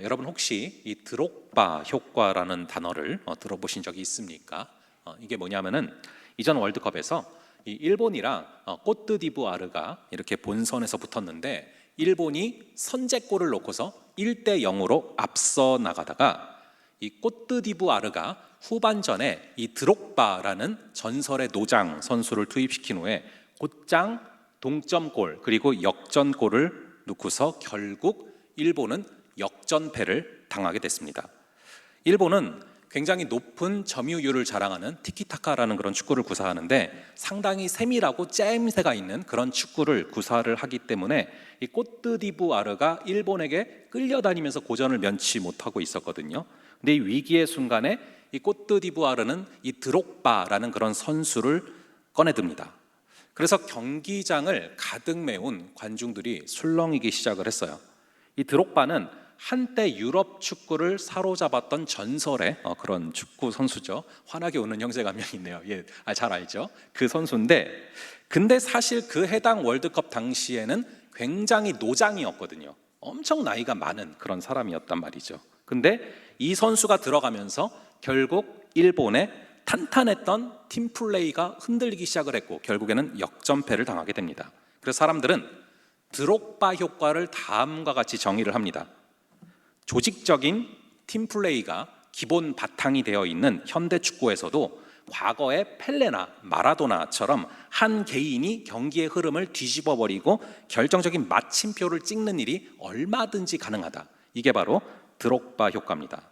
여러분 혹시 이 드록바 효과라는 단어를 들어보신 적이 있습니까? 이게 뭐냐면은 이전 월드컵에서 이 일본이랑 꼬트디부아르가 이렇게 본선에서 붙었는데 일본이 선제골을 놓고서 1대 0으로 앞서 나가다가 이 꼬트디부아르가 후반전에 이 드록바라는 전설의 노장 선수를 투입시킨 후에 곧장 동점골 그리고 역전골을 넣고서 결국 일본은 역전패를 당하게 됐습니다. 일본은 굉장히 높은 점유율을 자랑하는 티키타카라는 그런 축구를 구사하는데 상당히 세밀하고 잼새가 있는 그런 축구를 구사를 하기 때문에 이 꼬트디부아르가 일본에게 끌려다니면서 고전을 면치 못하고 있었거든요. 근데 이 위기의 순간에 이 꼬트디부아르는 이 드록바라는 그런 선수를 꺼내듭니다. 그래서 경기장을 가득 메운 관중들이 술렁이기 시작을 했어요. 이 드록바는 한때 유럽 축구를 사로잡았던 전설의 그런 축구 선수죠. 환하게 우는 형제가 한 명 있네요. 예, 잘 알죠. 그 선수인데, 근데 사실 그 해당 월드컵 당시에는 굉장히 노장이었거든요. 엄청 나이가 많은 그런 사람이었단 말이죠. 근데 이 선수가 들어가면서 결국 일본의 탄탄했던 팀 플레이가 흔들리기 시작을 했고 결국에는 역전패를 당하게 됩니다. 그래서 사람들은 드록바 효과를 다음과 같이 정의를 합니다. 조직적인 팀 플레이가 기본 바탕이 되어 있는 현대 축구에서도 과거의 펠레나 마라도나처럼 한 개인이 경기의 흐름을 뒤집어 버리고 결정적인 마침표를 찍는 일이 얼마든지 가능하다. 이게 바로 드록바 효과입니다.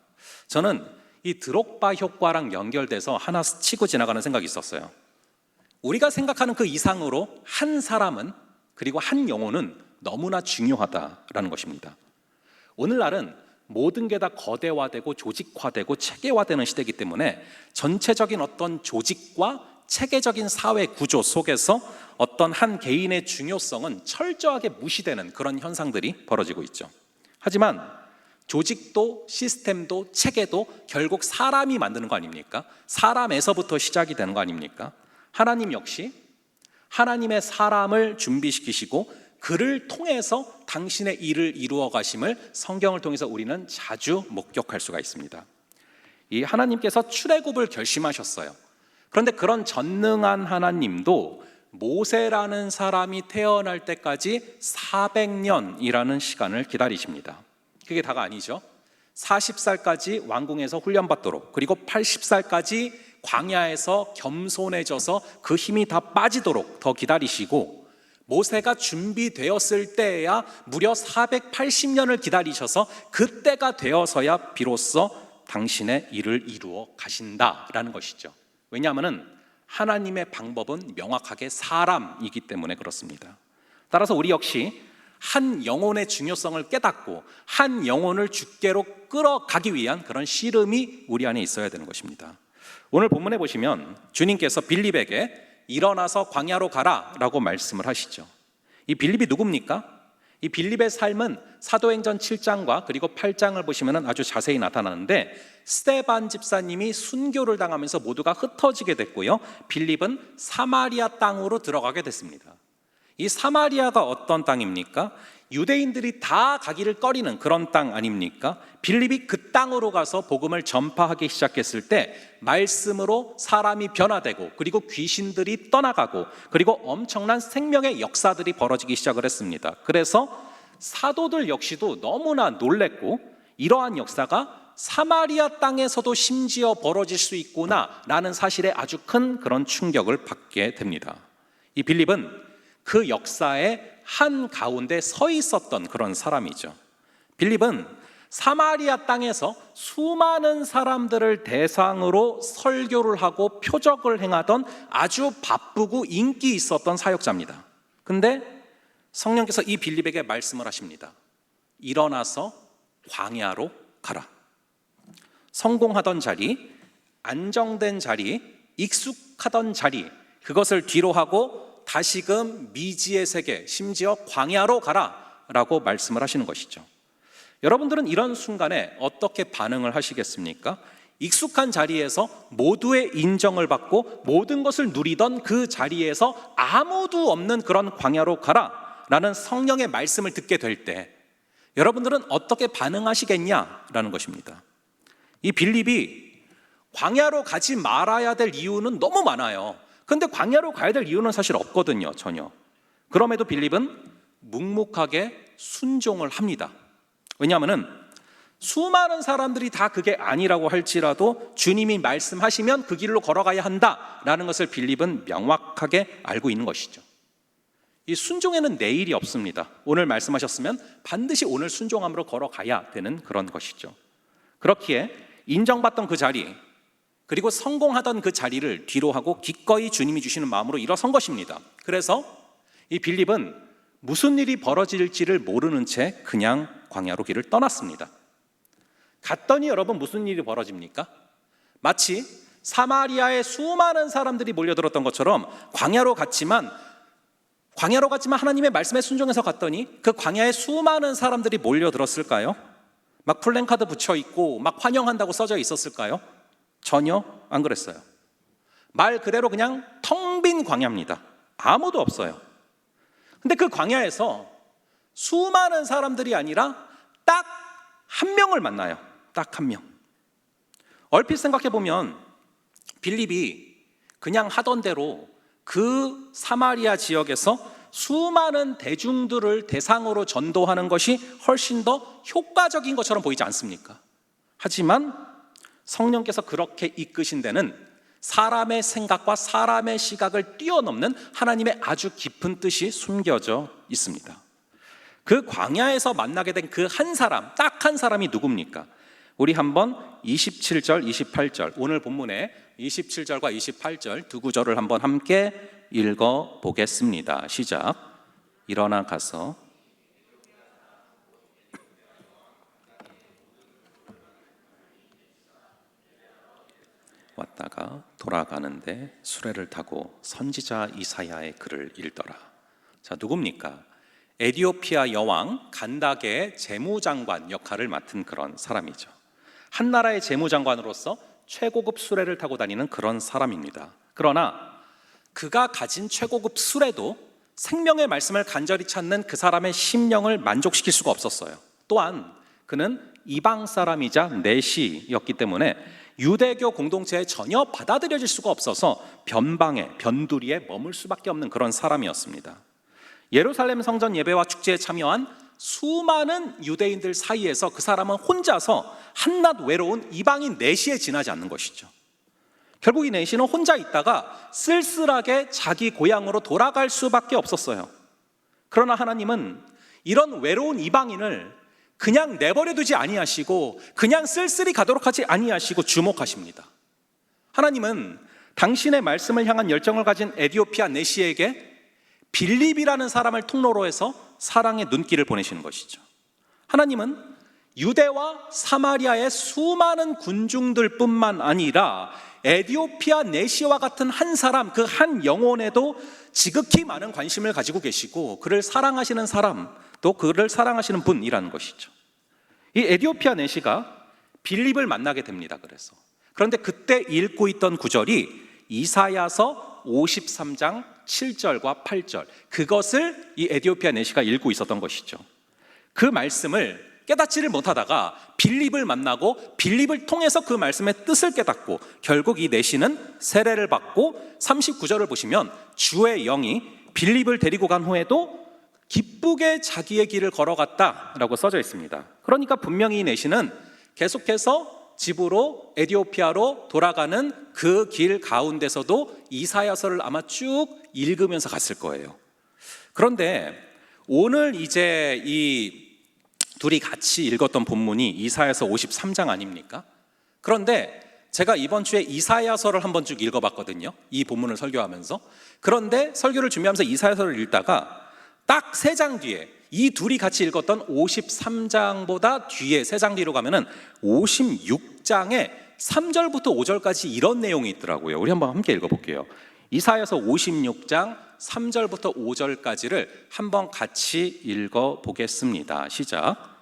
저는 이 드록바 효과랑 연결돼서 하나 스치고 지나가는 생각이 있었어요. 우리가 생각하는 그 이상으로 한 사람은 그리고 한 영혼은 너무나 중요하다라는 것입니다. 오늘날은 모든 게 다 거대화되고 조직화되고 체계화되는 시대이기 때문에 전체적인 어떤 조직과 체계적인 사회 구조 속에서 어떤 한 개인의 중요성은 철저하게 무시되는 그런 현상들이 벌어지고 있죠. 하지만 조직도 시스템도 체계도 결국 사람이 만드는 거 아닙니까? 사람에서부터 시작이 되는 거 아닙니까? 하나님 역시 하나님의 사람을 준비시키시고 그를 통해서 당신의 일을 이루어 가심을 성경을 통해서 우리는 자주 목격할 수가 있습니다. 이 하나님께서 출애굽을 결심하셨어요. 그런데 그런 전능한 하나님도 모세라는 사람이 태어날 때까지 400년이라는 시간을 기다리십니다. 그게 다가 아니죠. 40살까지 왕궁에서 훈련받도록, 그리고 80살까지 광야에서 겸손해져서 그 힘이 다 빠지도록 더 기다리시고, 모세가 준비되었을 때에야 무려 480년을 기다리셔서 그때가 되어서야 비로소 당신의 일을 이루어 가신다라는 것이죠. 왜냐하면 하나님의 방법은 명확하게 사람이기 때문에 그렇습니다. 따라서 우리 역시 한 영혼의 중요성을 깨닫고 한 영혼을 주께로 끌어가기 위한 그런 씨름이 우리 안에 있어야 되는 것입니다. 오늘 본문에 보시면 주님께서 빌립에게 일어나서 광야로 가라 라고 말씀을 하시죠. 이 빌립이 누굽니까? 이 빌립의 삶은 사도행전 7장과 그리고 8장을 보시면 아주 자세히 나타나는데, 스데반 집사님이 순교를 당하면서 모두가 흩어지게 됐고요, 빌립은 사마리아 땅으로 들어가게 됐습니다. 이 사마리아가 어떤 땅입니까? 유대인들이 다 가기를 꺼리는 그런 땅 아닙니까? 빌립이 그 땅으로 가서 복음을 전파하기 시작했을 때 말씀으로 사람이 변화되고 그리고 귀신들이 떠나가고 그리고 엄청난 생명의 역사들이 벌어지기 시작을 했습니다. 그래서 사도들 역시도 너무나 놀랬고, 이러한 역사가 사마리아 땅에서도 심지어 벌어질 수 있구나 라는 사실에 아주 큰 그런 충격을 받게 됩니다. 이 빌립은 그 역사의 한 가운데 서 있었던 그런 사람이죠. 빌립은 사마리아 땅에서 수많은 사람들을 대상으로 설교를 하고 표적을 행하던 아주 바쁘고 인기 있었던 사역자입니다. 근데 성령께서 이 빌립에게 말씀을 하십니다. 일어나서 광야로 가라. 성공하던 자리, 안정된 자리, 익숙하던 자리, 그것을 뒤로 하고 다시금 미지의 세계, 심지어 광야로 가라 라고 말씀을 하시는 것이죠. 여러분들은 이런 순간에 어떻게 반응을 하시겠습니까? 익숙한 자리에서 모두의 인정을 받고 모든 것을 누리던 그 자리에서 아무도 없는 그런 광야로 가라 라는 성령의 말씀을 듣게 될 때 여러분들은 어떻게 반응하시겠냐라는 것입니다. 이 빌립이 광야로 가지 말아야 될 이유는 너무 많아요. 그런데 광야로 가야 될 이유는 사실 없거든요, 전혀. 그럼에도 빌립은 묵묵하게 순종을 합니다. 왜냐하면 수많은 사람들이 다 그게 아니라고 할지라도 주님이 말씀하시면 그 길로 걸어가야 한다라는 것을 빌립은 명확하게 알고 있는 것이죠. 이 순종에는 내일이 없습니다. 오늘 말씀하셨으면 반드시 오늘 순종함으로 걸어가야 되는 그런 것이죠. 그렇기에 인정받던 그 자리, 그리고 성공하던 그 자리를 뒤로 하고 기꺼이 주님이 주시는 마음으로 일어선 것입니다. 그래서 이 빌립은 무슨 일이 벌어질지를 모르는 채 그냥 광야로 길을 떠났습니다. 갔더니 여러분 무슨 일이 벌어집니까? 마치 사마리아에 수많은 사람들이 몰려들었던 것처럼 광야로 갔지만 하나님의 말씀에 순종해서 갔더니 그 광야에 수많은 사람들이 몰려들었을까요? 막 플랜카드 붙여 있고 막 환영한다고 써져 있었을까요? 전혀 안 그랬어요. 말 그대로 그냥 텅 빈 광야입니다. 아무도 없어요. 근데 그 광야에서 수많은 사람들이 아니라 딱 한 명을 만나요. 딱 한 명. 얼핏 생각해 보면 빌립이 그냥 하던 대로 그 사마리아 지역에서 수많은 대중들을 대상으로 전도하는 것이 훨씬 더 효과적인 것처럼 보이지 않습니까? 하지만 성령께서 그렇게 이끄신 데는 사람의 생각과 사람의 시각을 뛰어넘는 하나님의 아주 깊은 뜻이 숨겨져 있습니다. 그 광야에서 만나게 된 그 한 사람, 딱 한 사람이 누굽니까? 우리 한번 27절, 28절, 오늘 본문의 27절과 28절 두 구절을 한번 함께 읽어보겠습니다. 시작. 일어나 가서 왔다가 돌아가는데 수레를 타고 선지자 이사야의 글을 읽더라. 자, 누굽니까? 에디오피아 여왕 간다게의 재무장관 역할을 맡은 그런 사람이죠. 한 나라의 재무장관으로서 최고급 수레를 타고 다니는 그런 사람입니다. 그러나 그가 가진 최고급 수레도 생명의 말씀을 간절히 찾는 그 사람의 심령을 만족시킬 수가 없었어요. 또한 그는 이방 사람이자 내시였기 때문에 유대교 공동체에 전혀 받아들여질 수가 없어서 변방에, 변두리에 머물 수밖에 없는 그런 사람이었습니다. 예루살렘 성전 예배와 축제에 참여한 수많은 유대인들 사이에서 그 사람은 혼자서 한낱 외로운 이방인 내시에 지나지 않는 것이죠. 결국 이 내시는 혼자 있다가 쓸쓸하게 자기 고향으로 돌아갈 수밖에 없었어요. 그러나 하나님은 이런 외로운 이방인을 그냥 내버려 두지 아니하시고 그냥 쓸쓸히 가도록 하지 아니하시고 주목하십니다. 하나님은 당신의 말씀을 향한 열정을 가진 에디오피아 내시에게 빌립이라는 사람을 통로로 해서 사랑의 눈길을 보내시는 것이죠. 하나님은 유대와 사마리아의 수많은 군중들 뿐만 아니라 에디오피아 내시와 같은 한 사람, 그 한 영혼에도 지극히 많은 관심을 가지고 계시고 그를 사랑하시는 사람, 또 그를 사랑하시는 분이라는 것이죠. 이 에디오피아 내시가 빌립을 만나게 됩니다. 그런데 그때 읽고 있던 구절이 이사야서 53장 7절과 8절, 그것을 이 에디오피아 내시가 읽고 있었던 것이죠. 그 말씀을 깨닫지를 못하다가 빌립을 만나고 빌립을 통해서 그 말씀의 뜻을 깨닫고 결국 이 내시는 세례를 받고 39절을 보시면 주의 영이 빌립을 데리고 간 후에도 기쁘게 자기의 길을 걸어갔다라고 써져 있습니다. 그러니까 분명히 이 내시는 계속해서 집으로 에디오피아로 돌아가는 그 길 가운데서도 이사야서를 아마 쭉 읽으면서 갔을 거예요. 그런데 오늘 이제 이 둘이 같이 읽었던 본문이 이사야서 53장 아닙니까? 그런데 제가 이번 주에 이사야서를 한번 쭉 읽어봤거든요. 이 본문을 설교하면서. 그런데 설교를 준비하면서 이사야서를 읽다가 딱 3장 뒤에 이 둘이 같이 읽었던 53장보다 뒤에 3장 뒤로 가면은 56장에 3절부터 5절까지 이런 내용이 있더라고요. 우리 한번 함께 읽어볼게요. 이사야서 56장 3절부터 5절까지를 한번 같이 읽어보겠습니다. 시작.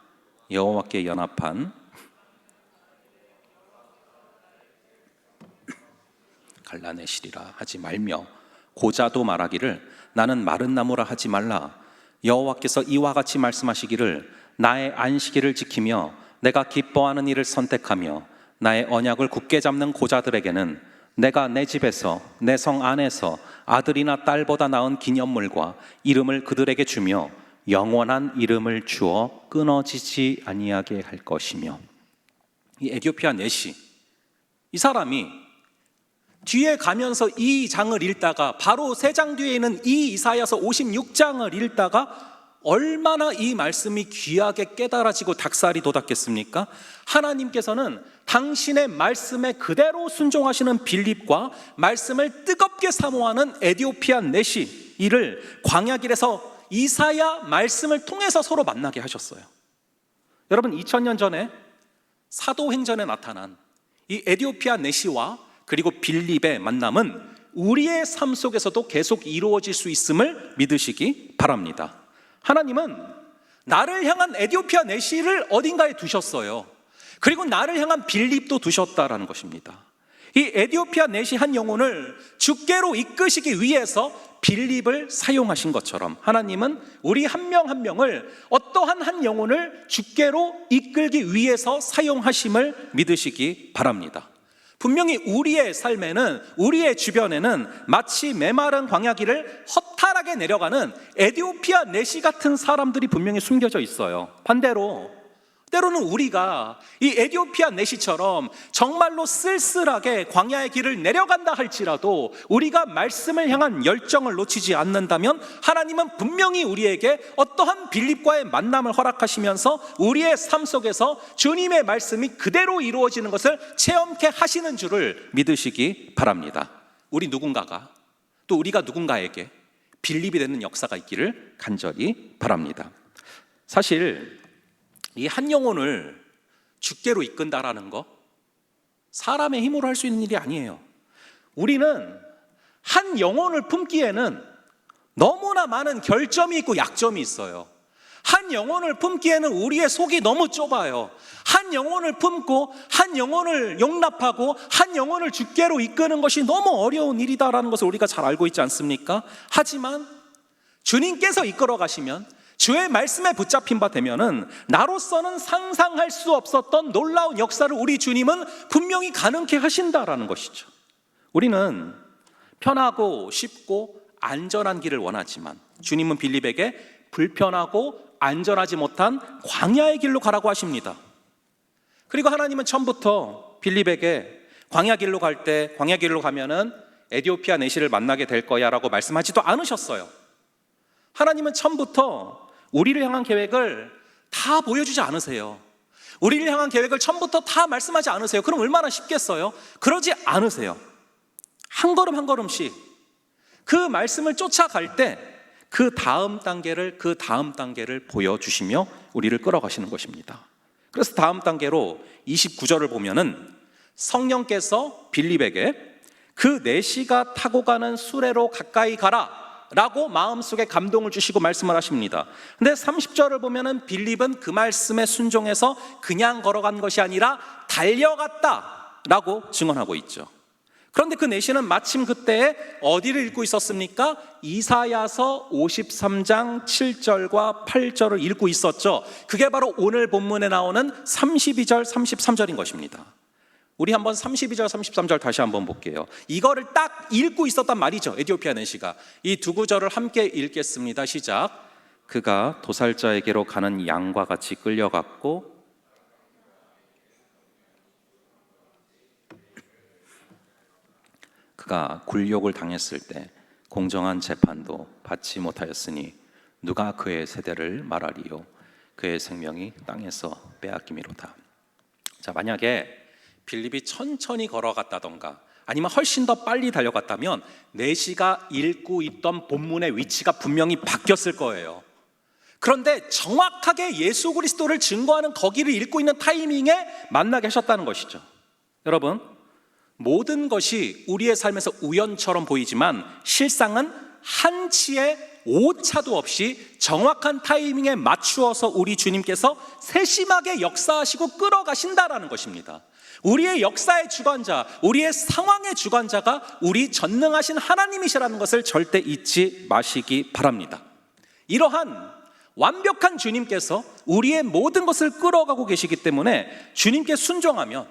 여호와께 연합한 갈라내시리라 하지 말며 고자도 말하기를 나는 마른 나무라 하지 말라. 여호와께서 이와 같이 말씀하시기를 나의 안식일을 지키며 내가 기뻐하는 일을 선택하며 나의 언약을 굳게 잡는 고자들에게는 내가 내 집에서 내 성 안에서 아들이나 딸보다 나은 기념물과 이름을 그들에게 주며 영원한 이름을 주어 끊어지지 아니하게 할 것이며. 이 에디오피아 넷이, 이 사람이 뒤에 가면서 이 장을 읽다가 바로 세 장 뒤에 있는 이 이사야서 56장을 읽다가 얼마나 이 말씀이 귀하게 깨달아지고 닭살이 돋았겠습니까? 하나님께서는 당신의 말씀에 그대로 순종하시는 빌립과 말씀을 뜨겁게 사모하는 에디오피아 넷이 이를 광야길에서 이사야 말씀을 통해서 서로 만나게 하셨어요. 여러분, 2000년 전에 사도행전에 나타난 이 에디오피아 넷이와 그리고 빌립의 만남은 우리의 삶 속에서도 계속 이루어질 수 있음을 믿으시기 바랍니다. 하나님은 나를 향한 에디오피아 넷이를 어딘가에 두셨어요. 그리고 나를 향한 빌립도 두셨다라는 것입니다. 이 에디오피아 넷이 한 영혼을 주께로 이끄시기 위해서 빌립을 사용하신 것처럼 하나님은 우리 한 명 한 명을 어떠한 한 영혼을 주께로 이끌기 위해서 사용하심을 믿으시기 바랍니다. 분명히 우리의 삶에는, 우리의 주변에는 마치 메마른 광야길을 허탈하게 내려가는 에디오피아 넷이 같은 사람들이 분명히 숨겨져 있어요. 반대로 때로는 우리가 이 에디오피아 넷이처럼 정말로 쓸쓸하게 광야의 길을 내려간다 할지라도 우리가 말씀을 향한 열정을 놓치지 않는다면 하나님은 분명히 우리에게 어떠한 빌립과의 만남을 허락하시면서 우리의 삶 속에서 주님의 말씀이 그대로 이루어지는 것을 체험케 하시는 줄을 믿으시기 바랍니다. 우리 누군가가, 또 우리가 누군가에게 빌립이 되는 역사가 있기를 간절히 바랍니다. 사실 이 한 영혼을 주께로 이끈다라는 거 사람의 힘으로 할 수 있는 일이 아니에요. 우리는 한 영혼을 품기에는 너무나 많은 결점이 있고 약점이 있어요. 한 영혼을 품기에는 우리의 속이 너무 좁아요. 한 영혼을 품고 한 영혼을 용납하고 한 영혼을 주께로 이끄는 것이 너무 어려운 일이다라는 것을 우리가 잘 알고 있지 않습니까? 하지만 주님께서 이끌어 가시면, 주의 말씀에 붙잡힌 바 되면은 나로서는 상상할 수 없었던 놀라운 역사를 우리 주님은 분명히 가능케 하신다라는 것이죠. 우리는 편하고 쉽고 안전한 길을 원하지만 주님은 빌립에게 불편하고 안전하지 못한 광야의 길로 가라고 하십니다. 그리고 하나님은 처음부터 빌립에게 광야 길로 갈 때, 광야 길로 가면은 에디오피아 내시를 만나게 될 거야 라고 말씀하지도 않으셨어요. 하나님은 처음부터 우리를 향한 계획을 다 보여주지 않으세요. 우리를 향한 계획을 처음부터 다 말씀하지 않으세요. 그럼 얼마나 쉽겠어요? 그러지 않으세요. 한 걸음 한 걸음씩 그 말씀을 쫓아갈 때 그 다음 단계를 보여주시며 우리를 끌어가시는 것입니다. 그래서 다음 단계로 29절을 보면은 성령께서 빌립에게 그 내시가 타고 가는 수레로 가까이 가라 라고 마음속에 감동을 주시고 말씀을 하십니다. 근데 30절을 보면은 빌립은 그 말씀에 순종해서 그냥 걸어간 것이 아니라 달려갔다 라고 증언하고 있죠. 그런데 그 내시는 마침 그때에 어디를 읽고 있었습니까? 이사야서 53장 7절과 8절을 읽고 있었죠. 그게 바로 오늘 본문에 나오는 32절 33절인 것입니다. 우리 한번 32절 33절 다시 한번 볼게요. 이거를 딱 읽고 있었단 말이죠. 에디오피아 내시가. 이 두 구절을 함께 읽겠습니다. 시작. 그가 도살자에게로 가는 양과 같이 끌려갔고 그가 굴욕을 당했을 때 공정한 재판도 받지 못하였으니 누가 그의 세대를 말하리요. 그의 생명이 땅에서 빼앗김이로다. 자, 만약에 빌립이 천천히 걸어갔다던가 아니면 훨씬 더 빨리 달려갔다면 내시가 읽고 있던 본문의 위치가 분명히 바뀌었을 거예요. 그런데 정확하게 예수 그리스도를 증거하는 거기를 읽고 있는 타이밍에 만나게 하셨다는 것이죠. 여러분, 모든 것이 우리의 삶에서 우연처럼 보이지만 실상은 한치의 오차도 없이 정확한 타이밍에 맞추어서 우리 주님께서 세심하게 역사하시고 끌어가신다라는 것입니다. 우리의 역사의 주관자, 우리의 상황의 주관자가 우리 전능하신 하나님이시라는 것을 절대 잊지 마시기 바랍니다. 이러한 완벽한 주님께서 우리의 모든 것을 끌어가고 계시기 때문에 주님께 순종하면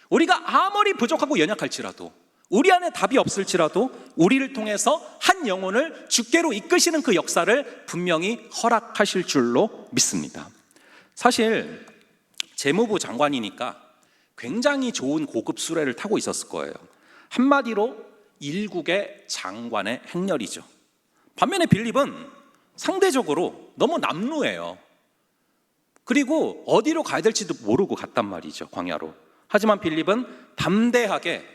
우리가 아무리 부족하고 연약할지라도, 우리 안에 답이 없을지라도 우리를 통해서 한 영혼을 주께로 이끄시는 그 역사를 분명히 허락하실 줄로 믿습니다. 사실 재무부 장관이니까 굉장히 좋은 고급 수레를 타고 있었을 거예요. 한마디로 일국의 장관의 행렬이죠. 반면에 빌립은 상대적으로 너무 남루해요. 그리고 어디로 가야 될지도 모르고 갔단 말이죠, 광야로. 하지만 빌립은 담대하게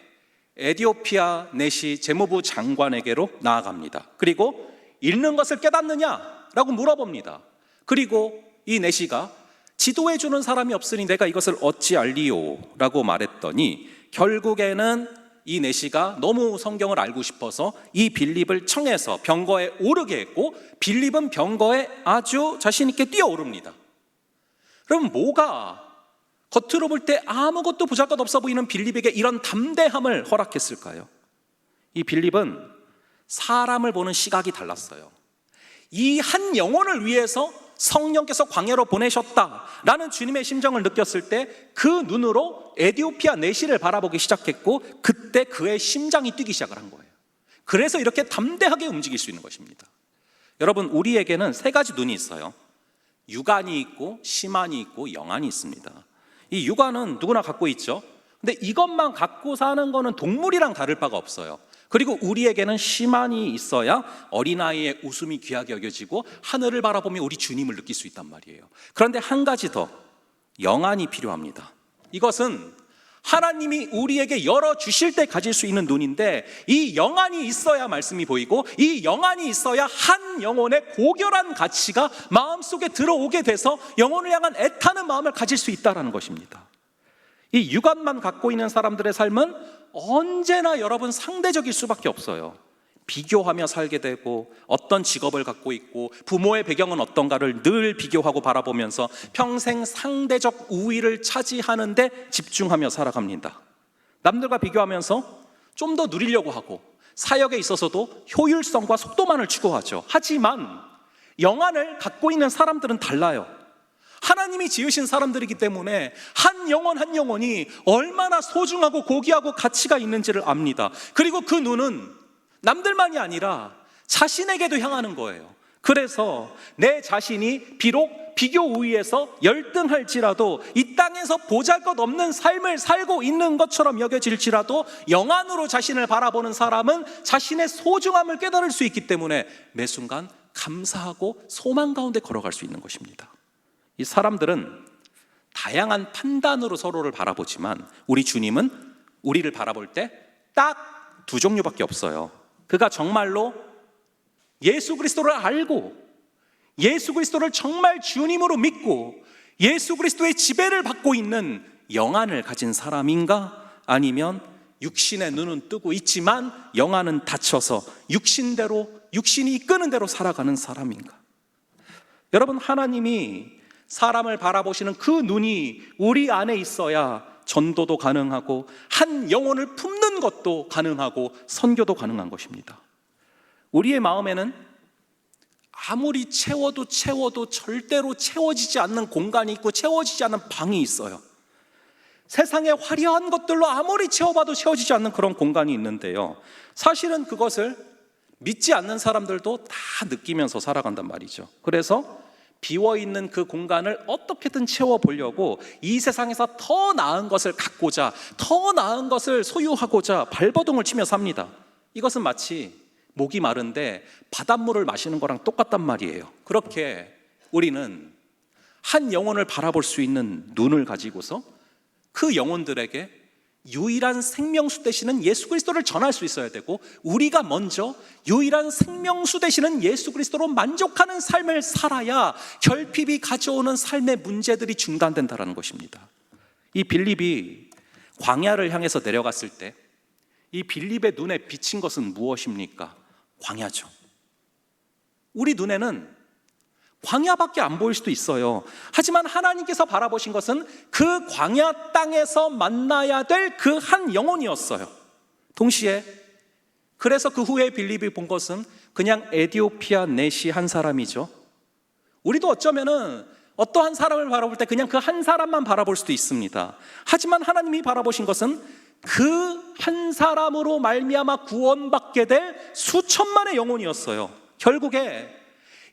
에디오피아 내시 재무부 장관에게로 나아갑니다. 그리고 읽는 것을 깨닫느냐라고 물어봅니다. 그리고 이 내시가 지도해 주는 사람이 없으니 내가 이것을 어찌 알리요? 라고 말했더니 결국에는 이 내시가 너무 성경을 알고 싶어서 이 빌립을 청해서 병거에 오르게 했고, 빌립은 병거에 아주 자신 있게 뛰어오릅니다. 그럼 뭐가 겉으로 볼 때 아무것도 보잘것없어 보이는 빌립에게 이런 담대함을 허락했을까요? 이 빌립은 사람을 보는 시각이 달랐어요. 이 한 영혼을 위해서 성령께서 광야로 보내셨다라는 주님의 심정을 느꼈을 때 그 눈으로 에디오피아 내시를 바라보기 시작했고, 그때 그의 심장이 뛰기 시작을 한 거예요. 그래서 이렇게 담대하게 움직일 수 있는 것입니다. 여러분, 우리에게는 세 가지 눈이 있어요. 육안이 있고 심안이 있고 영안이 있습니다. 이 육안은 누구나 갖고 있죠. 근데 이것만 갖고 사는 거는 동물이랑 다를 바가 없어요. 그리고 우리에게는 심안이 있어야 어린아이의 웃음이 귀하게 여겨지고 하늘을 바라보며 우리 주님을 느낄 수 있단 말이에요. 그런데 한 가지 더, 영안이 필요합니다. 이것은 하나님이 우리에게 열어주실 때 가질 수 있는 눈인데, 이 영안이 있어야 말씀이 보이고, 이 영안이 있어야 한 영혼의 고결한 가치가 마음속에 들어오게 돼서 영혼을 향한 애타는 마음을 가질 수 있다는 것입니다. 이 육안만 갖고 있는 사람들의 삶은 언제나 여러분 상대적일 수밖에 없어요. 비교하며 살게 되고, 어떤 직업을 갖고 있고 부모의 배경은 어떤가를 늘 비교하고 바라보면서 평생 상대적 우위를 차지하는 데 집중하며 살아갑니다. 남들과 비교하면서 좀 더 누리려고 하고, 사역에 있어서도 효율성과 속도만을 추구하죠. 하지만 영안을 갖고 있는 사람들은 달라요. 하나님이 지으신 사람들이기 때문에 한 영혼 한 영혼이 얼마나 소중하고 고귀하고 가치가 있는지를 압니다. 그리고 그 눈은 남들만이 아니라 자신에게도 향하는 거예요. 그래서 내 자신이 비록 비교 우위에서 열등할지라도, 이 땅에서 보잘것없는 삶을 살고 있는 것처럼 여겨질지라도 영안으로 자신을 바라보는 사람은 자신의 소중함을 깨달을 수 있기 때문에 매 순간 감사하고 소망 가운데 걸어갈 수 있는 것입니다. 이 사람들은 다양한 판단으로 서로를 바라보지만 우리 주님은 우리를 바라볼 때 딱 두 종류밖에 없어요. 그가 정말로 예수 그리스도를 알고, 예수 그리스도를 정말 주님으로 믿고 예수 그리스도의 지배를 받고 있는 영안을 가진 사람인가, 아니면 육신의 눈은 뜨고 있지만 영안은 닫혀서 육신대로, 육신이 이끄는 대로 살아가는 사람인가. 여러분, 하나님이 사람을 바라보시는 그 눈이 우리 안에 있어야 전도도 가능하고 한 영혼을 품는 것도 가능하고 선교도 가능한 것입니다. 우리의 마음에는 아무리 채워도 절대로 채워지지 않는 공간이 있고 채워지지 않는 방이 있어요. 세상의 화려한 것들로 아무리 채워봐도 채워지지 않는 그런 공간이 있는데요, 사실은 그것을 믿지 않는 사람들도 다 느끼면서 살아간단 말이죠. 그래서 비워있는 그 공간을 어떻게든 채워보려고 이 세상에서 더 나은 것을 갖고자, 더 나은 것을 소유하고자 발버둥을 치며 삽니다. 이것은 마치 목이 마른데 바닷물을 마시는 거랑 똑같단 말이에요. 그렇게 우리는 한 영혼을 바라볼 수 있는 눈을 가지고서 그 영혼들에게 유일한 생명수 되시는 예수 그리스도를 전할 수 있어야 되고, 우리가 먼저 유일한 생명수 되시는 예수 그리스도로 만족하는 삶을 살아야 결핍이 가져오는 삶의 문제들이 중단된다는 것입니다. 이 빌립이 광야를 향해서 내려갔을 때 이 빌립의 눈에 비친 것은 무엇입니까? 광야죠. 우리 눈에는 광야밖에 안 보일 수도 있어요. 하지만 하나님께서 바라보신 것은 그 광야 땅에서 만나야 될 그 한 영혼이었어요. 동시에 그래서 그 후에 빌립이 본 것은 그냥 에디오피아 내시 한 사람이죠. 우리도 어쩌면은 어떠한 사람을 바라볼 때 그냥 그 한 사람만 바라볼 수도 있습니다. 하지만 하나님이 바라보신 것은 그 한 사람으로 말미암아 구원받게 될 수천만의 영혼이었어요. 결국에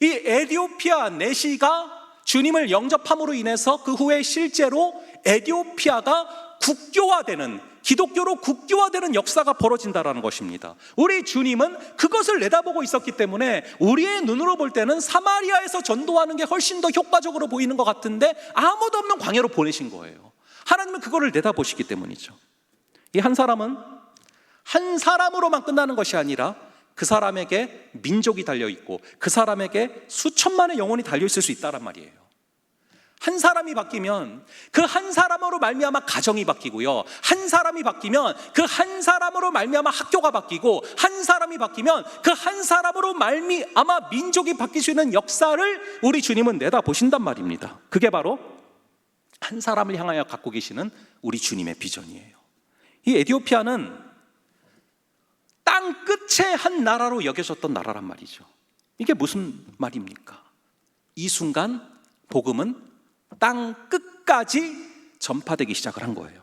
이 에디오피아 내시가 주님을 영접함으로 인해서 그 후에 실제로 에디오피아가 국교화되는, 기독교로 국교화되는 역사가 벌어진다는 것입니다. 우리 주님은 그것을 내다보고 있었기 때문에 우리의 눈으로 볼 때는 사마리아에서 전도하는 게 훨씬 더 효과적으로 보이는 것 같은데 아무도 없는 광야로 보내신 거예요. 하나님은 그거를 내다보시기 때문이죠. 이 한 사람은 한 사람으로만 끝나는 것이 아니라 그 사람에게 민족이 달려있고 그 사람에게 수천만의 영혼이 달려있을 수 있다란 말이에요. 한 사람이 바뀌면 그 한 사람으로 말미암아 가정이 바뀌고요, 한 사람이 바뀌면 그 한 사람으로 말미암아 학교가 바뀌고, 한 사람이 바뀌면 그 한 사람으로 말미암아 민족이 바뀔 수 있는 역사를 우리 주님은 내다보신단 말입니다. 그게 바로 한 사람을 향하여 갖고 계시는 우리 주님의 비전이에요. 이 에디오피아는 땅 끝의 한 나라로 여겨졌던 나라란 말이죠. 이게 무슨 말입니까? 이 순간 복음은 땅 끝까지 전파되기 시작을 한 거예요.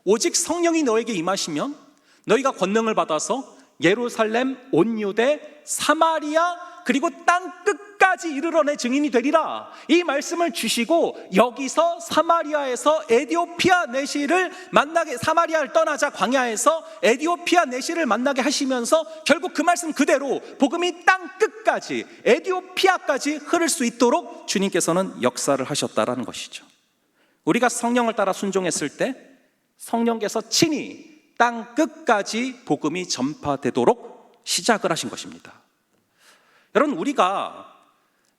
오직 성령이 너에게 임하시면 너희가 권능을 받아서 예루살렘, 온 유대, 사마리아, 그리고 땅 끝까지 이르러 내 증인이 되리라, 이 말씀을 주시고 여기서 사마리아에서 에디오피아 내시를 만나게, 사마리아를 떠나자 광야에서 에디오피아 내시를 만나게 하시면서 결국 그 말씀 그대로 복음이 땅 끝까지, 에디오피아까지 흐를 수 있도록 주님께서는 역사를 하셨다라는 것이죠. 우리가 성령을 따라 순종했을 때 성령께서 친히 땅 끝까지 복음이 전파되도록 시작을 하신 것입니다. 여러분, 우리가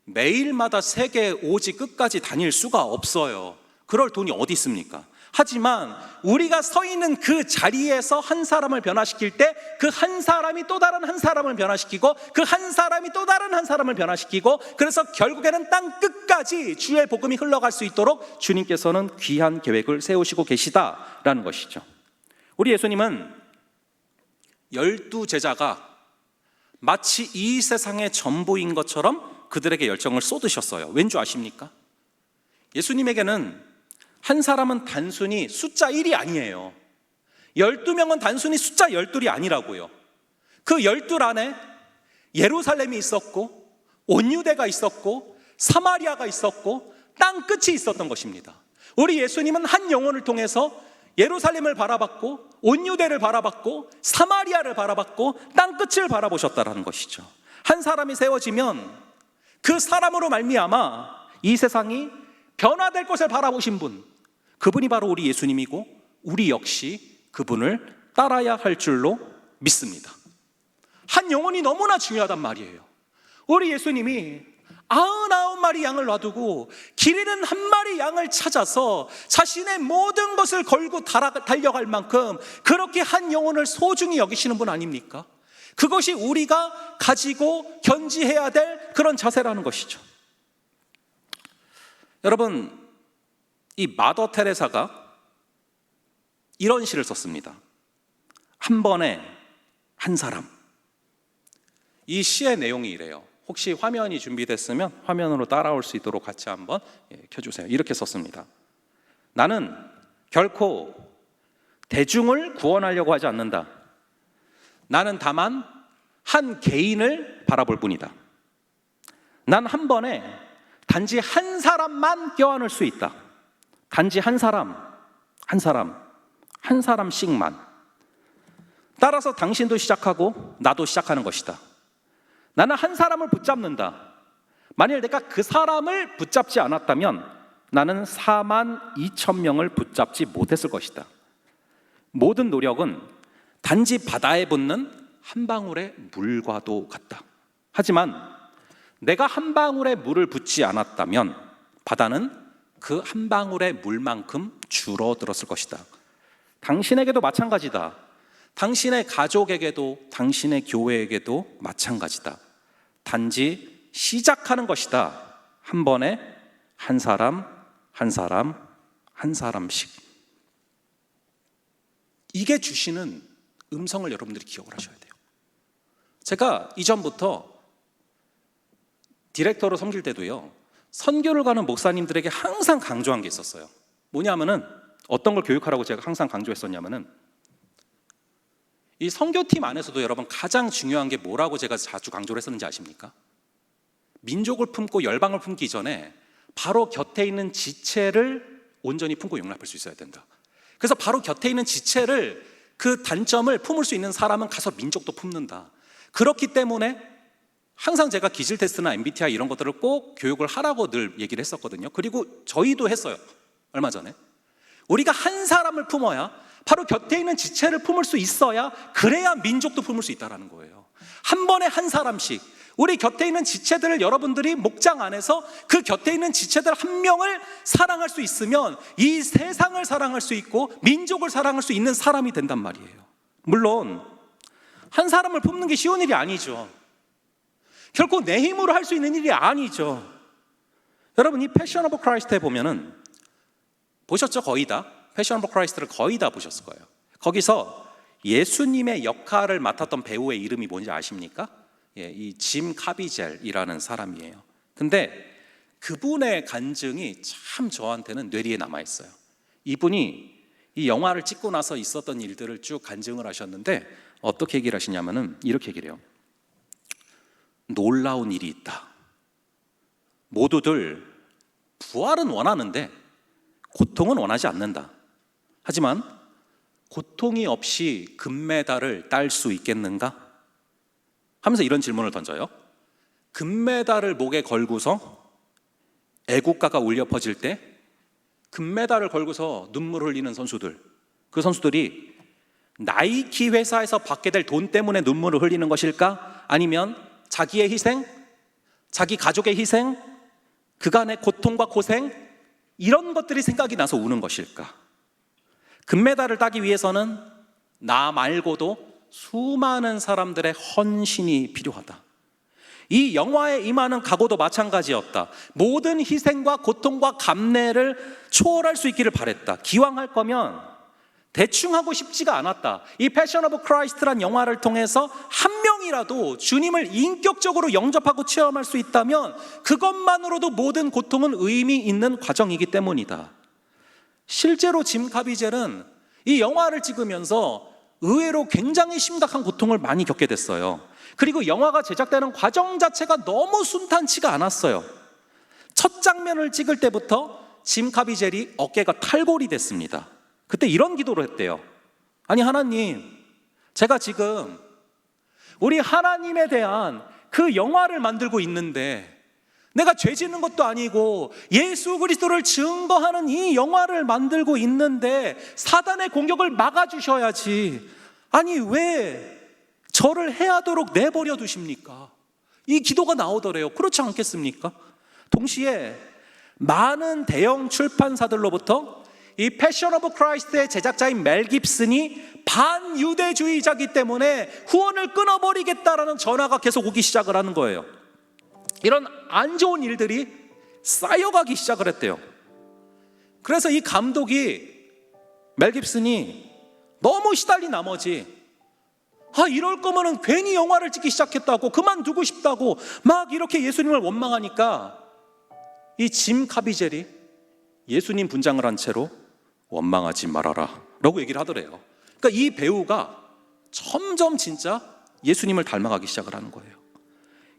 매일마다 세계 오지 끝까지 다닐 수가 없어요. 그럴 돈이 어디 있습니까? 하지만 우리가 서 있는 그 자리에서 한 사람을 변화시킬 때 그 한 사람이 또 다른 한 사람을 변화시키고, 그 한 사람이 또 다른 한 사람을 변화시키고, 그래서 결국에는 땅 끝까지 주의 복음이 흘러갈 수 있도록 주님께서는 귀한 계획을 세우시고 계시다라는 것이죠. 우리 예수님은 12제자가 마치 이 세상의 전부인 것처럼 그들에게 열정을 쏟으셨어요. 왠지 아십니까? 예수님에게는 한 사람은 단순히 숫자 1이 아니에요. 12명은 단순히 숫자 12이 아니라고요. 그 12 안에 예루살렘이 있었고, 온 유대가 있었고, 사마리아가 있었고, 땅 끝이 있었던 것입니다. 우리 예수님은 한 영혼을 통해서 예루살렘을 바라봤고, 온 유대를 바라봤고, 사마리아를 바라봤고, 땅 끝을 바라보셨다는 것이죠. 한 사람이 세워지면 그 사람으로 말미암아 이 세상이 변화될 것을 바라보신 분, 그분이 바로 우리 예수님이고 우리 역시 그분을 따라야 할 줄로 믿습니다. 한 영혼이 너무나 중요하단 말이에요. 우리 예수님이 99마리 양을 놔두고 길 잃은 한 마리 양을 찾아서 자신의 모든 것을 걸고 달려갈 만큼 그렇게 한 영혼을 소중히 여기시는 분 아닙니까? 그것이 우리가 가지고 견지해야 될 그런 자세라는 것이죠. 여러분, 이 마더 테레사가 이런 시를 썼습니다. 한 번에 한 사람. 이 시의 내용이 이래요. 혹시 화면이 준비됐으면 화면으로 따라올 수 있도록 같이 한번 켜주세요. 이렇게 썼습니다. 나는 결코 대중을 구원하려고 하지 않는다. 나는 다만 한 개인을 바라볼 뿐이다. 난 한 번에 단지 한 사람만 껴안을 수 있다. 단지 한 사람씩만. 따라서 당신도 시작하고 나도 시작하는 것이다. 나는 한 사람을 붙잡는다. 만일 내가 그 사람을 붙잡지 않았다면 나는 42,000명을 붙잡지 못했을 것이다. 모든 노력은 단지 바다에 붙는 한 방울의 물과도 같다. 하지만 내가 한 방울의 물을 붓지 않았다면 바다는 그 한 방울의 물만큼 줄어들었을 것이다. 당신에게도 마찬가지다. 당신의 가족에게도 당신의 교회에게도 마찬가지다. 단지 시작하는 것이다. 한 번에 한 사람씩. 이게 주시는 음성을 여러분들이 기억을 하셔야 돼요. 제가 이전부터 디렉터로 섬길 때도요, 선교를 가는 목사님들에게 항상 강조한 게 있었어요. 뭐냐면은 어떤 걸 교육하라고 제가 항상 강조했었냐면은 이 선교팀 안에서도 여러분 가장 중요한 게 뭐라고 제가 자주 강조를 했었는지 아십니까? 민족을 품고 열방을 품기 전에 바로 곁에 있는 지체를 온전히 품고 용납할 수 있어야 된다. 그래서 바로 곁에 있는 지체를, 그 단점을 품을 수 있는 사람은 가서 민족도 품는다. 그렇기 때문에 항상 제가 기질 테스트나 MBTI 이런 것들을 꼭 교육을 하라고 늘 얘기를 했었거든요. 그리고 저희도 했어요. 얼마 전에 우리가 한 사람을 품어야, 바로 곁에 있는 지체를 품을 수 있어야, 그래야 민족도 품을 수 있다는 거예요. 한 번에 한 사람씩, 우리 곁에 있는 지체들을 여러분들이 목장 안에서 그 곁에 있는 지체들 한 명을 사랑할 수 있으면 이 세상을 사랑할 수 있고 민족을 사랑할 수 있는 사람이 된단 말이에요. 물론 한 사람을 품는 게 쉬운 일이 아니죠. 결코 내 힘으로 할 수 있는 일이 아니죠. 여러분, 이 패션 오브 크라이스트에 보면은 보셨죠? 거의 다 패션 오브 크라이스트를 거의 다 보셨을 거예요. 거기서 예수님의 역할을 맡았던 배우의 이름이 뭔지 아십니까? 이 짐 카비젤이라는 사람이에요. 근데 그분의 간증이 참 저한테는 뇌리에 남아있어요. 이분이 이 영화를 찍고 나서 있었던 일들을 쭉 간증을 하셨는데 어떻게 얘기를 하시냐면은 이렇게 얘기를 해요. 놀라운 일이 있다. 모두들 부활은 원하는데 고통은 원하지 않는다. 하지만 고통이 없이 금메달을 딸 수 있겠는가? 하면서 이런 질문을 던져요. 금메달을 목에 걸고서 애국가가 울려 퍼질 때 금메달을 걸고서 눈물 흘리는 선수들, 그 선수들이 나이키 회사에서 받게 될 돈 때문에 눈물을 흘리는 것일까? 아니면 자기의 희생, 자기 가족의 희생, 그간의 고통과 고생, 이런 것들이 생각이 나서 우는 것일까? 금메달을 따기 위해서는 나 말고도 수많은 사람들의 헌신이 필요하다. 이 영화에 임하는 각오도 마찬가지였다. 모든 희생과 고통과 감내를 초월할 수 있기를 바랬다. 기왕 할 거면 대충 하고 싶지가 않았다. 이 패션 오브 크라이스트란 영화를 통해서 한 명이라도 주님을 인격적으로 영접하고 체험할 수 있다면 그것만으로도 모든 고통은 의미 있는 과정이기 때문이다. 실제로 짐 카비젤은 이 영화를 찍으면서 의외로 굉장히 심각한 고통을 많이 겪게 됐어요. 그리고 영화가 제작되는 과정 자체가 너무 순탄치가 않았어요. 첫 장면을 찍을 때부터 짐 카비젤이 어깨가 탈골이 됐습니다. 그때 이런 기도를 했대요. 아니 하나님, 제가 지금 우리 하나님에 대한 그 영화를 만들고 있는데 내가 죄 짓는 것도 아니고 예수 그리스도를 증거하는 이 영화를 만들고 있는데 사단의 공격을 막아주셔야지. 아니 왜 저를 해하도록 내버려 두십니까? 이 기도가 나오더래요. 그렇지 않겠습니까? 동시에 많은 대형 출판사들로부터 이 패션 오브 크라이스트의 제작자인 멜 깁슨이 반유대주의자이기 때문에 후원을 끊어버리겠다라는 전화가 계속 오기 시작을 하는 거예요. 이런 안 좋은 일들이 쌓여가기 시작을 했대요. 그래서 이 감독이, 멜 깁슨이 너무 시달린 나머지 이럴 거면은 괜히 영화를 찍기 시작했다고, 그만두고 싶다고 막 이렇게 예수님을 원망하니까 이 짐 카비젤이 예수님 분장을 한 채로 원망하지 말아라 라고 얘기를 하더래요. 그러니까 이 배우가 점점 진짜 예수님을 닮아가기 시작을 하는 거예요.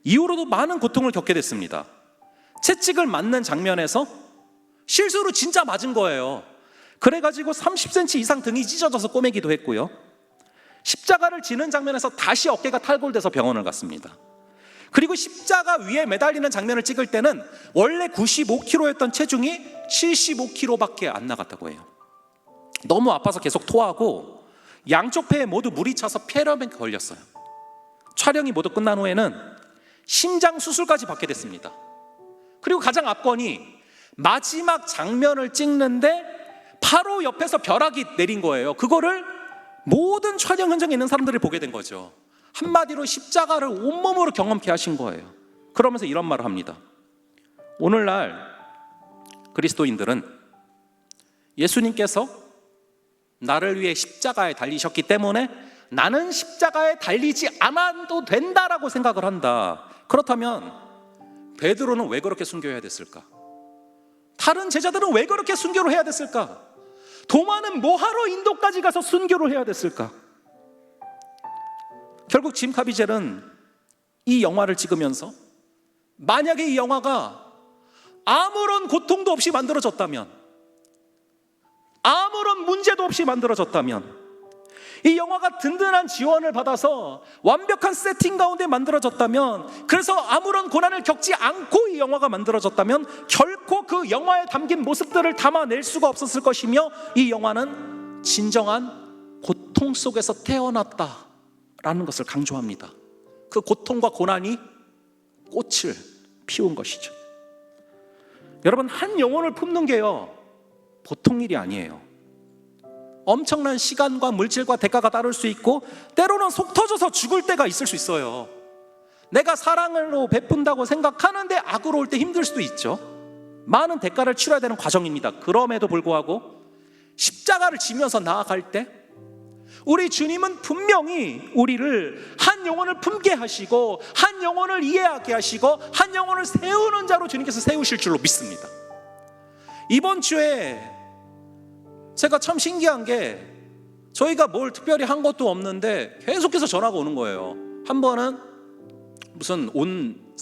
이후로도 많은 고통을 겪게 됐습니다. 채찍을 맞는 장면에서 실수로 진짜 맞은 거예요. 그래가지고 30cm 이상 등이 찢어져서 꼬매기도 했고요. 십자가를 지는 장면에서 다시 어깨가 탈골돼서 병원을 갔습니다. 그리고 십자가 위에 매달리는 장면을 찍을 때는 원래 95kg였던 체중이 75kg밖에 안 나갔다고 해요. 너무 아파서 계속 토하고 양쪽 폐에 모두 물이 차서 폐렴에 걸렸어요. 촬영이 모두 끝난 후에는 심장 수술까지 받게 됐습니다. 그리고 가장 압권이 마지막 장면을 찍는데 바로 옆에서 벼락이 내린 거예요. 그거를 모든 촬영 현장에 있는 사람들이 보게 된 거죠. 한마디로 십자가를 온몸으로 경험케 하신 거예요. 그러면서 이런 말을 합니다. 오늘날 그리스도인들은 예수님께서 나를 위해 십자가에 달리셨기 때문에 나는 십자가에 달리지 않아도 된다라고 생각을 한다. 그렇다면 베드로는 왜 그렇게 순교해야 됐을까? 다른 제자들은 왜 그렇게 순교를 해야 됐을까? 도마는 뭐하러 인도까지 가서 순교를 해야 됐을까? 결국 짐 카비젤은 이 영화를 찍으면서 만약에 이 영화가 아무런 고통도 없이 만들어졌다면, 아무런 문제도 없이 만들어졌다면, 이 영화가 든든한 지원을 받아서 완벽한 세팅 가운데 만들어졌다면, 그래서 아무런 고난을 겪지 않고 이 영화가 만들어졌다면 결코 그 영화에 담긴 모습들을 담아낼 수가 없었을 것이며, 이 영화는 진정한 고통 속에서 태어났다라는 것을 강조합니다. 그 고통과 고난이 꽃을 피운 것이죠. 여러분, 한 영혼을 품는 게요, 보통 일이 아니에요. 엄청난 시간과 물질과 대가가 따를 수 있고, 때로는 속 터져서 죽을 때가 있을 수 있어요. 내가 사랑으로 베푼다고 생각하는데 악으로 올 때 힘들 수도 있죠. 많은 대가를 치러야 되는 과정입니다. 그럼에도 불구하고 십자가를 지면서 나아갈 때 우리 주님은 분명히 우리를 한 영혼을 품게 하시고, 한 영혼을 이해하게 하시고, 한 영혼을 세우는 자로 주님께서 세우실 줄로 믿습니다. 이번 주에 제가 참 신기한 게, 저희가 뭘 특별히 한 것도 없는데 계속해서 전화가 오는 거예요. 한 번은 무슨 온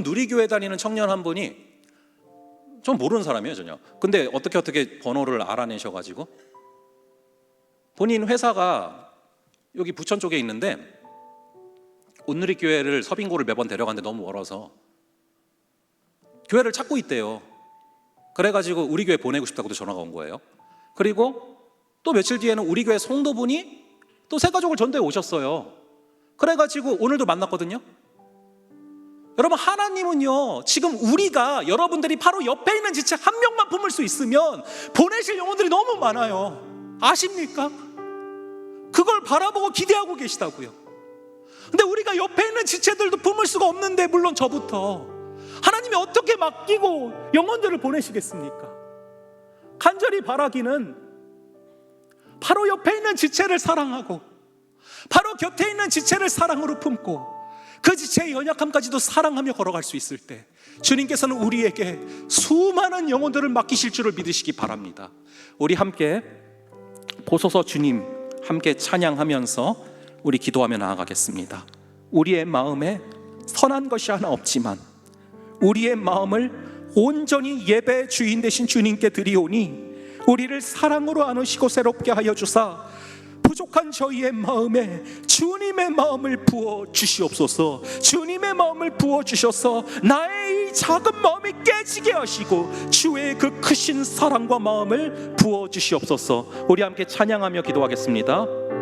누리교회 다니는 청년 한 분이, 전 모르는 사람이에요 전혀. 근데 어떻게 번호를 알아내셔가지고, 본인 회사가 여기 부천 쪽에 있는데 온누리교회를 서빙고를 매번 데려가는데 너무 멀어서 교회를 찾고 있대요. 그래가지고 우리 교회 보내고 싶다고도 전화가 온 거예요. 그리고 또 며칠 뒤에는 우리 교회 성도분이 또 새 가족을 전도해 오셨어요. 그래가지고 오늘도 만났거든요. 여러분, 하나님은요, 지금 우리가, 여러분들이 바로 옆에 있는 지체 한 명만 품을 수 있으면 보내실 영혼들이 너무 많아요. 아십니까? 그걸 바라보고 기대하고 계시다고요. 근데 우리가 옆에 있는 지체들도 품을 수가 없는데, 물론 저부터 하나님이 어떻게 맡기고 영혼들을 보내시겠습니까? 간절히 바라기는 바로 옆에 있는 지체를 사랑하고, 바로 곁에 있는 지체를 사랑으로 품고, 그 지체의 연약함까지도 사랑하며 걸어갈 수 있을 때 주님께서는 우리에게 수많은 영혼들을 맡기실 줄을 믿으시기 바랍니다. 우리 함께 보소서 주님 함께 찬양하면서 우리 기도하며 나아가겠습니다. 우리의 마음에 선한 것이 하나 없지만 우리의 마음을 온전히 예배의 주인 되신 주님께 드리오니, 우리를 사랑으로 안으시고 새롭게 하여 주사 부족한 저희의 마음에 주님의 마음을 부어 주시옵소서. 주님의 마음을 부어 주셔서 나의 이 작은 마음이 깨지게 하시고 주의 그 크신 사랑과 마음을 부어 주시옵소서. 우리 함께 찬양하며 기도하겠습니다.